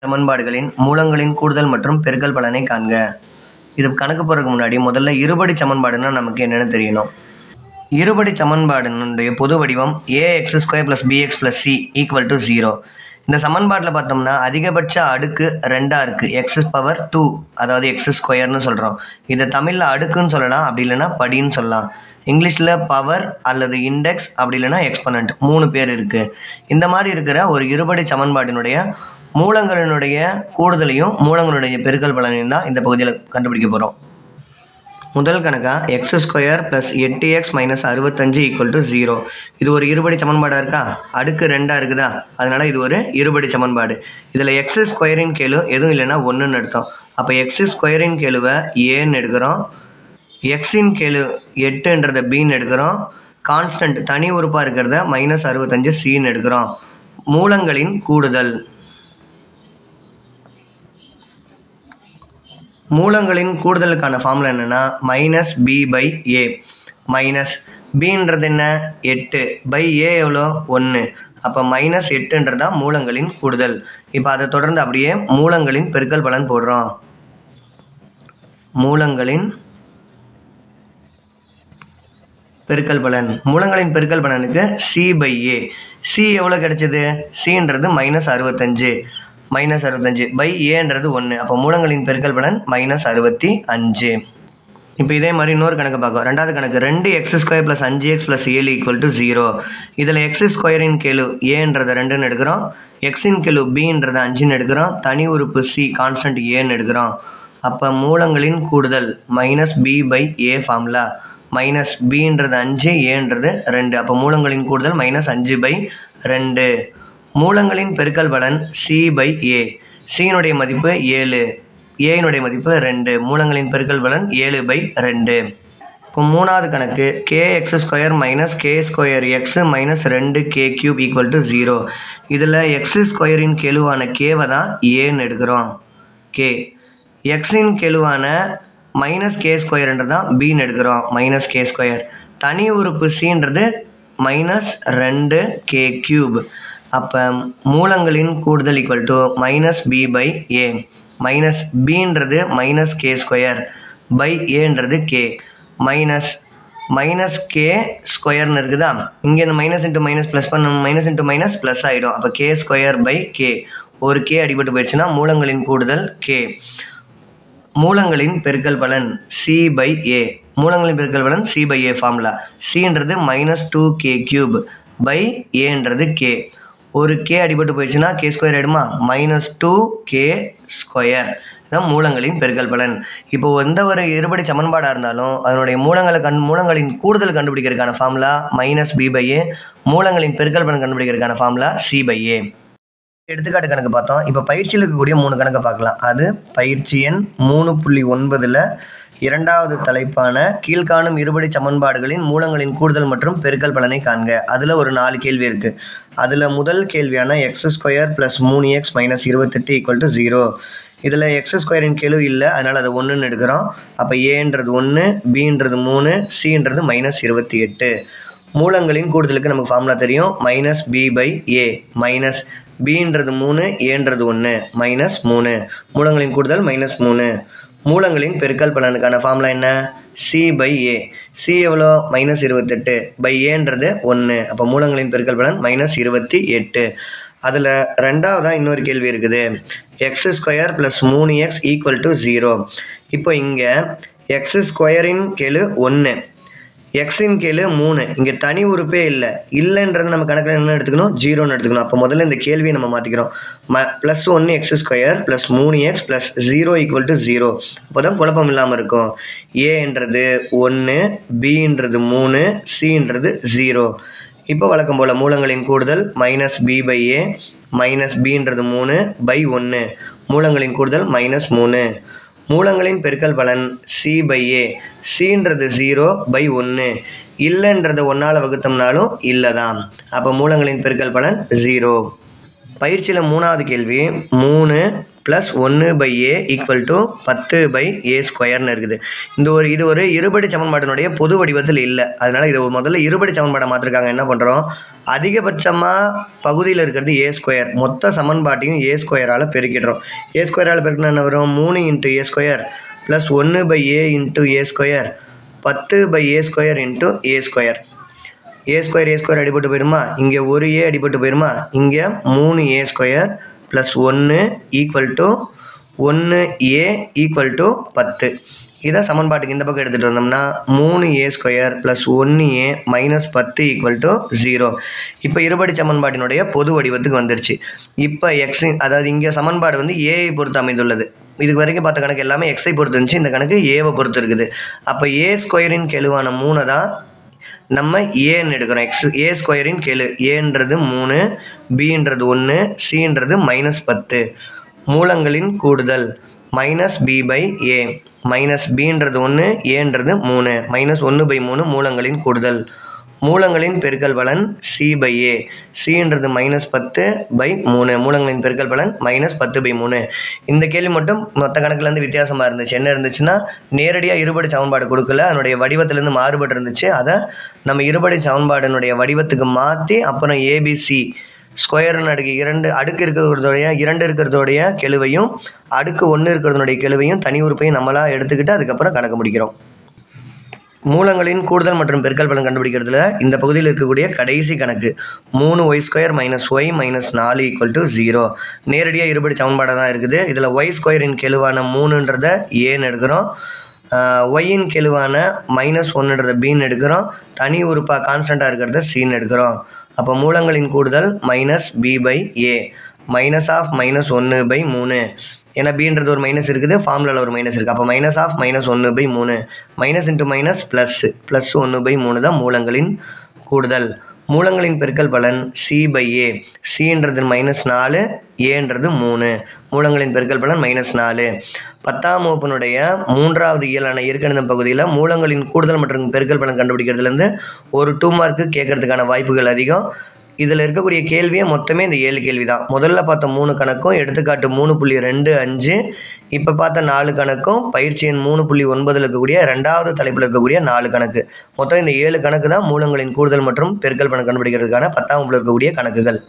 சமன்பாடுகளின் மூலங்களின் கூடுதல் மற்றும் பெருக்கல் பலனை காண்க. இது கணக்கு போறதுக்கு முன்னாடி முதல்ல இருபடி சமன்பாடுன்னா நமக்கு என்னன்னு தெரியணும். இருபடி சமன்பாடுனுடைய பொது வடிவம் ax² + bx + c = 0. இந்த சமன்பாட்டில் பார்த்தோம்னா அதிகபட்ச அடுக்கு 2ஆக இருக்குது. x⁻2 அதாவது x²ன்னு சொல்கிறோம். இதை தமிழில் அடுக்குன்னு சொல்லலாம், அப்படி இல்லைன்னா படின்னு சொல்லலாம். இங்கிலீஷில் பவர் அல்லது இண்டெக்ஸ், அப்படி இல்லைன்னா எக்ஸ்பொனன்ட், 3 பேர் இருக்குது. இந்த மாதிரி இருக்கிற ஒரு இருபடி சமன்பாட்டினுடைய மூலங்களினுடைய கூடுதலையும் மூலங்களுடைய பெருக்கல் பலனையும் தான் இந்த பகுதியில் கண்டுபிடிக்க போகிறோம். முதல் கணக்கா x² + 8x - 65 = 0. இது ஒரு இருபடி சமன்பாடாக இருக்கா? அடுக்கு 2ஆக இருக்குதா? அதனால் இது ஒரு இருபடி சமன்பாடு. இதில் x² கேளு எதுவும் இல்லைன்னா 1ன்னு அர்த்தம். அப்போ x² கேளுவை ஏன்னு எடுக்கிறோம், எக்ஸின் கேளு 8ன்றதை பின்னு எடுக்கிறோம், கான்ஸ்டன்ட் தனி உறுப்பாக இருக்கிறத -65 சின்னு எடுக்கிறோம். மூலங்களின் கூடுதல். மூலங்களின் கூடுதலுக்கான ஃபார்முலா என்னென்னா -b/a. மைனஸ் பின்றது என்ன? 8 பை ஏ எவ்வளோ? 1. அப்போ -8ன்றது தான் மூலங்களின் கூடுதல். இப்போ அதை தொடர்ந்து அப்படியே மூலங்களின் பெருக்கல் பலன் போடுறோம். மூலங்களின் பெருக்கல் பலன். மூலங்களின் பெருக்கல் பலனுக்கு c/a. c எவ்வளோ கிடைச்சது? cன்றது -65. -65 பை ஏன்றது 1. அப்போ மூலங்களின் பெருக்கல் பலன் -65. இப்போ இதே மாதிரி இன்னொரு கணக்கு பார்க்கும். ரெண்டாவது கணக்கு 2x² + 5x + 7 = 0. இதில் x² கேளு ஏன்றதை 2ன்னு எடுக்கிறோம், எக்ஸின் கேளு பின்றதை 5ன்னு எடுக்கிறோம், தனி உறுப்பு சி கான்ஸ்டன்ட் ஏன்னு எடுக்கிறோம். அப்போ மூலங்களின் கூடுதல் -b/a ஃபார்முலா. -bன்றது 5, ஏன்றது 2. அப்போ மூலங்களின் கூடுதல் -5/2. மூலங்களின் பெருக்கல் பலன் c/a. c-னுடைய மதிப்பு 7, a-னுடைய மதிப்பு 2. மூலங்களின் பெருக்கல் பலன் 7/2. இப்போ மூணாவது கணக்கு kx² - k²x - 2k³ = 0. இதில் x² கெழுவான கேவை தான் ஏன்னு எடுக்கிறோம், k. எக்ஸின் கெழுவான -k² தான் பின்னு எடுக்கிறோம், -k². தனி உறுப்பு cன்றது -2k³. அப்போ மூலங்களின் கூடுதல் -b/a. -bன்றது -k² பை ஏன்றது k. -k² இருக்குதா? இங்கே இந்த -*- ப்ளஸ் பண்ண -* ப்ளஸ் ஆகிடும். அப்போ k²/k. ஒரு k அடிபட்டு போயிடுச்சுன்னா மூலங்களின் கூடுதல் k. மூலங்களின் பெருக்கல் பலன் c/a. மூலங்களின் பெருக்கல் பலன் c/a ஃபார்முலா. cன்றது -2k³ பை ஏன்றது k. ஒரு k அடிபட்டு போயிடுச்சுன்னா k² ஆகிடுமா? -2k². தான் மூலங்களின் பெருக்கல் பலன். இப்போ எந்த ஒரு இருபடி சமன்பாடாக இருந்தாலும் அதனுடைய மூலங்களின் கூடுதல் கண்டுபிடிக்கிறதுக்கான ஃபார்முலா -b/a. மூலங்களின் பெருக்கல் பலன் கண்டுபிடிக்கிறதுக்கான ஃபார்முலா c/a. எடுத்துக்காட்டு கணக்கு பார்த்தோம். இப்போ பயிற்சியில் இருக்கக்கூடிய 3 கணக்கை பார்க்கலாம். அது பயிற்சி எண் 3.9ல் இரண்டாவது தலைப்பான கீழ்காணும் இருபடி சமன்பாடுகளின் மூலங்களின் கூடுதல் மற்றும் பெருக்கல் பலனை காண்க. அதில் ஒரு 4 கேள்வி இருக்குது. அதில் முதல் கேள்வியான x² + 3x - 28 = 0. இதில் x² கேளு இல்லை, அதனால் அதை 1ன்னு எடுக்கிறோம். அப்போ ஏன்றது 1, பின்றது 3, சின்றது -28. மூலங்களின் கூடுதலுக்கு நமக்கு ஃபார்முலா தெரியும், -b/a. -bன்றது 3, ஏன்றது 1, -3. மூலங்களின் கூடுதல் -3. மூலங்களின் பெருக்கல் பலனுக்கான ஃபார்முலா என்ன? c/a. c எவ்வளோ? -28 பை ஏன்றது 1. அப்போ மூலங்களின் பெருக்கல் பலன் -28. அதில் ரெண்டாவதாக இன்னொரு கேள்வி இருக்குது. x² + 3x = 0. இப்போ இங்கே x² கேளு 1, எக்ஸின் கேளு 3. இங்கே தனி உறுப்பே இல்லைன்றது நம்ம கணக்கில் என்ன எடுத்துக்கணும்? 0ன்னு எடுத்துக்கணும். அப்போ முதல்ல இந்த கேள்வியை நம்ம மாற்றிக்கிறோம். +1 x² + 3x + 0 = 0. அப்போ தான் குழப்பம் இல்லாமல் இருக்கும். ஏன்றது 1, பின்றது 3, சின்றது 0. இப்போ வழக்கம் போல் மூலங்களின் கூடுதல் -b/a. -bன்றது 3 பை 1. மூலங்களின் கூடுதல் -3. மூலங்களின் பெருக்கல் பலன் c/a. cன்றது 0 பை 1. இல்லைன்றதை 1ஆல் வகுத்தோம்னாலும் இல்லை தான். அப்போ மூலங்களின் பெருக்கல் பலன் 0. பயிற்சியில் மூணாவது கேள்வி 3 plus 1/a equal to 10/a² இருக்குது. இது ஒரு இருபடி சமன்பாட்டினுடைய பொது வடிவத்தில் இல்லை. அதனால் இதை முதல்ல இருபடி சமன்பாடை மாற்றிருக்காங்க. என்ன பண்ணுறோம், அதிகபட்சமாக பகுதியில் இருக்கிறது a², மொத்த சமன்பாட்டையும் a² பெருக்கிடுறோம். a² பெருக்கினா என்ன வரும், 3 × a² plus 1/a × a², 10/a² × a². அடிபட்டு போயிருமா, இங்கே ஒரு a அடிபட்டு போயிருமா, இங்கே 3a² plus 1 equal to 1a equal to 10. இதை சமன்பாட்டுக்கு இந்த பக்கம் எடுத்துகிட்டு வந்தோம்னா 3a² plus 1a minus 10 equal to 0. இப்போ இருபடி சமன்பாட்டினுடைய பொது வடிவத்துக்கு வந்துருச்சு. இப்போ எக்ஸின், அதாவது இங்கே சமன்பாடு வந்து ஏஐ பொறுத்து அமைந்துள்ளது. இதுக்கு வரைக்கும் பார்த்த கணக்கு எல்லாமே எக்ஸை பொறுத்து இருந்துச்சு, இந்த கணக்கு ஏவை பொறுத்து இருக்குது. அப்போ a² கெழுவான 3 தான் நம்ம ஏன்னு எடுக்கிறோம். a² கெழு, ஏன்றது 3, பின்றது 1, சின்றது -10. மூலங்களின் கூடுதல் -b/a, -bன்றது 1, ஏன்றது 3, -1/3 மூலங்களின் கூடுதல். மூலங்களின் பெருக்கல் பலன் c/a, cன்றது -10/3, மூலங்களின் பெருக்கல் பலன் -10/3. இந்த கேள்வி மட்டும் மொத்த கணக்குலேருந்து வித்தியாசமாக இருந்துச்சு. என்ன இருந்துச்சுன்னா, நேரடியாக இருபடி சமன்பாடு கொடுக்கல, அதனுடைய வடிவத்திலேருந்து மாறுபட்டு இருந்துச்சு. அதை நம்ம இருபடி சமன்பாடினுடைய வடிவத்துக்கு மாற்றி அப்புறம் ஏபிசி அடுக்கு இருக்கிறதோடைய 2 இருக்கிறதோடைய கெழுவையும் அடுக்கு 1 இருக்கிறதனுடைய கெழுவையும் தனி உறுப்பையும் நம்மளாக எடுத்துக்கிட்டு அதுக்கப்புறம் கணக்கு முடிக்கிறோம். மூலங்களின் கூடுதல் மற்றும் பெருக்கல் பலன் கண்டுபிடிக்கிறதுல இந்த பகுதியில் இருக்கக்கூடிய கடைசி கணக்கு 3y² - y - 4 = 0. நேரடியாக இருபடி சமன்பாடாக தான் இருக்குது. இதில் y² கெழுவான 3ன்றதை ஏன்னு எடுக்கிறோம், ஒய்யின் கெழுவான -1ன்றதை பின்னு எடுக்கிறோம், தனி உறுப்பாக கான்ஸ்டண்ட்டாக இருக்கிறத சின்னு எடுக்கிறோம். அப்போ மூலங்களின் கூடுதல் -b/a, -1/3. ஏன்னா பின்றது ஒரு மைனஸ் இருக்குது, ஃபார்முலாவில் ஒரு மைனஸ் இருக்குது. அப்போ -1/3, மைனஸ் இன்ட்டு மைனஸ் ப்ளஸ் 1/3 தான் மூலங்களின் கூடுதல். மூலங்களின் பெருக்கல் பலன் c/a, cன்றது -4, ஏன்றது 3, மூலங்களின் பெருக்கல் பலன் -4. 10ஆம் வகுப்பினுடைய 3வது இயலான இயற்கணிதம் பகுதியில் மூலங்களின் கூடுதல் மற்றும் பெருக்கல் பலன் கண்டுபிடிக்கிறதுலேருந்து ஒரு 2 மார்க்கு கேட்கறதுக்கான வாய்ப்புகள் அதிகம். இதில் இருக்கக்கூடிய கேள்வியே மொத்தமே இந்த 7 கேள்வி தான். முதல்ல பார்த்த 3 கணக்கும் எடுத்துக்காட்டு 3.25, இப்போ பார்த்த 4 கணக்கும் பயிற்சி எண் 3.9 இருக்கக்கூடிய 2வது தலைப்பில் இருக்கக்கூடிய 4 கணக்கு. மொத்தம் இந்த 7 கணக்கு தான் மூலங்களின் கூடுதல் மற்றும் பெருக்கல் பலன் கண்டுபிடிக்கிறதுக்கான 10ஆம் வகுப்பில் இருக்கக்கூடிய கணக்குகள்.